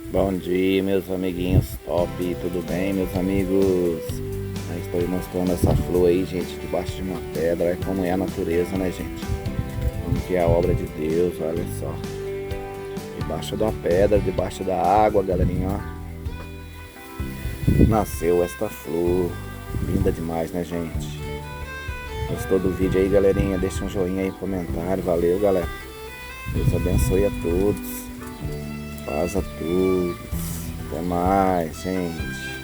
Bom dia, meus amiguinhos top, tudo bem, meus amigos? Eu estou mostrando essa flor aí, gente, debaixo de uma pedra. Olha como é a natureza, né, gente? Como que é a obra de Deus, olha só. Debaixo da pedra, debaixo da água, galerinha, ó. Nasceu esta flor, linda demais, né, gente? Gostou do vídeo aí, galerinha? Deixa um joinha aí, comentário, valeu, galera. Deus abençoe a todos. Paz a todos. Até mais, gente.